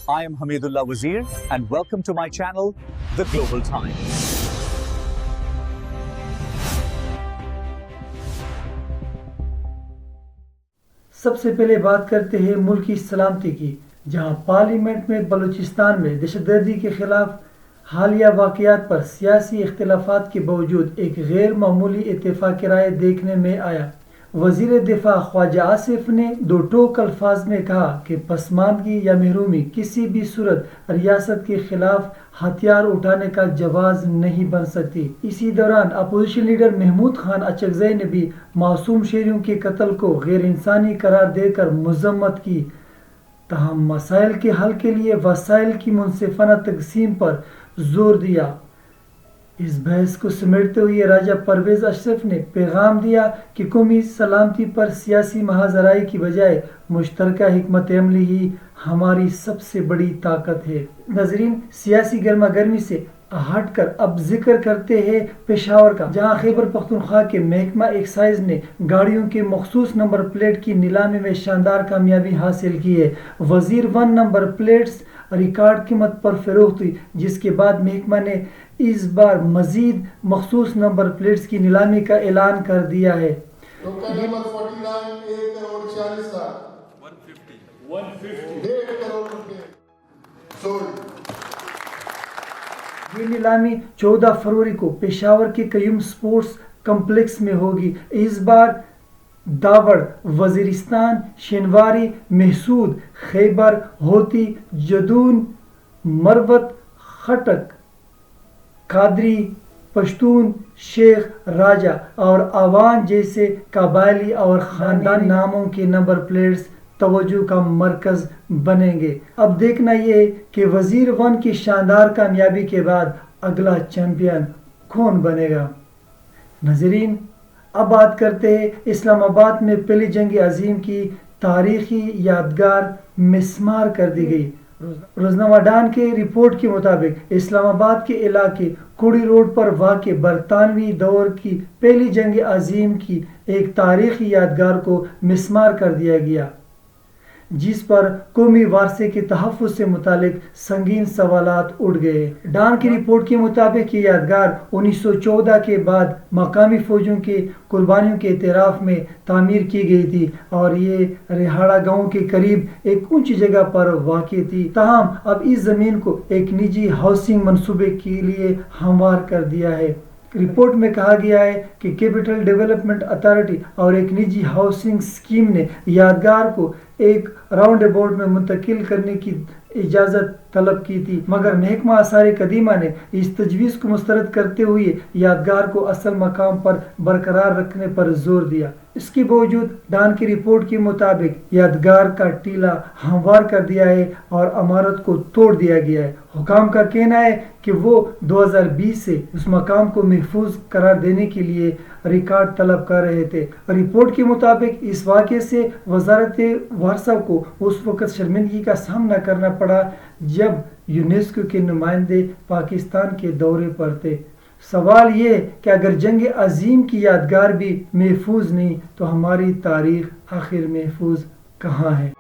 I am Hamidullah Wazir and welcome to my channel, The Global Times. سب سے پہلے بات کرتے ہیں ملک کی سلامتی کی، جہاں پارلیمنٹ میں بلوچستان میں دہشت گردی کے خلاف حالیہ واقعات پر سیاسی اختلافات کے باوجود ایک غیر معمولی اتفاق رائے دیکھنے میں آیا۔ وزیر دفاع خواجہ آصف نے دو ٹوک الفاظ میں کہا کہ پسماندگی یا محرومی کسی بھی صورت ریاست کے خلاف ہتھیار اٹھانے کا جواز نہیں بن سکتی۔ اسی دوران اپوزیشن لیڈر محمود خان اچکزئی نے بھی معصوم شہریوں کے قتل کو غیر انسانی قرار دے کر مذمت کی، تاہم مسائل کے حل کے لیے وسائل کی منصفانہ تقسیم پر زور دیا۔ اس بحث کو سمیٹتے ہوئے راجہ پرویز اشرف نے پیغام دیا کہ قومی سلامتی پر سیاسی محاذ آرائی کی بجائے مشترکہ حکمت عملی ہی ہماری سب سے بڑی طاقت ہے۔ ناظرین، سیاسی گرما گرمی سے ہٹ کر اب ذکر کرتے ہیں پشاور کا، جہاں خیبر پختونخوا کے محکمہ ایکسائز نے گاڑیوں کے مخصوص نمبر پلیٹ کی نیلامی میں شاندار کامیابی حاصل کی ہے۔ وزیر 1 نمبر پلیٹس ریکارڈ قیمت پر فروخت ہوئی، جس کے بعد محکمہ نے اس بار مزید مخصوص نمبر پلیٹس کی نیلامی کا اعلان کر دیا ہے۔ یہ نیلامی 14 فروری کو پشاور کے قیوم سپورٹس کمپلیکس میں ہوگی۔ اس بار داوڑ، وزیرستان، شینواری، محسود، خیبر، ہوتی، جدون، مروت، خٹک، قادری، پشتون، شیخ، راجہ اور آوان جیسے قبائلی اور خاندانی ناموں کے نمبر پلیٹس توجہ کا مرکز بنیں گے۔ اب دیکھنا یہ ہے کہ وزیر 1 کی شاندار کامیابی کے بعد اگلا چیمپئن کون بنے گا۔ ناظرین، اب بات کرتے ہیں اسلام آباد میں پہلی جنگ عظیم کی تاریخی یادگار مسمار کر دی گئی۔ روزنامہ ڈان کے رپورٹ کے مطابق اسلام آباد کے علاقے کوڑی روڈ پر واقع برطانوی دور کی پہلی جنگ عظیم کی ایک تاریخی یادگار کو مسمار کر دیا گیا، جس پر قومی ورثے کے تحفظ سے متعلق سنگین سوالات اٹھ گئے۔ ڈان کی رپورٹ کے مطابق یہ یادگار 1914 کے بعد مقامی فوجوں کے قربانیوں کے اعتراف میں تعمیر کی گئی تھی اور یہ ریہاڑا گاؤں کے قریب ایک اونچی جگہ پر واقع تھی۔ تاہم اب اس زمین کو ایک نجی ہاؤسنگ منصوبے کے لیے ہموار کر دیا ہے۔ رپورٹ میں کہا گیا ہے کہ کیپٹل ڈیولپمنٹ اتھارٹی اور ایک نجی ہاؤسنگ اسکیم نے یادگار کو ایک راؤنڈ اباؤٹ میں منتقل کرنے کی اجازت طلب کی تھی، مگر محکمہ آثار قدیمہ نے اس تجویز کو مسترد کرتے ہوئے یادگار کو اصل مقام پر برقرار رکھنے پر زور دیا۔ اس کے باوجود ڈان کی رپورٹ کے مطابق یادگار کا ٹیلہ ہموار کر دیا ہے اور عمارت کو توڑ دیا گیا ہے۔ حکام کا کہنا ہے کہ وہ 2020 سے اس مقام کو محفوظ قرار دینے کے لیے ریکارڈ طلب کر رہے تھے۔ رپورٹ کے مطابق اس واقعے سے وزارت ورثہ کو اس وقت شرمندگی کا سامنا کرنا پڑا جب یونیسکو کے نمائندے پاکستان کے دورے پر تھے۔ سوال یہ ہے کہ اگر جنگ عظیم کی یادگار بھی محفوظ نہیں تو ہماری تاریخ آخر محفوظ کہاں ہے؟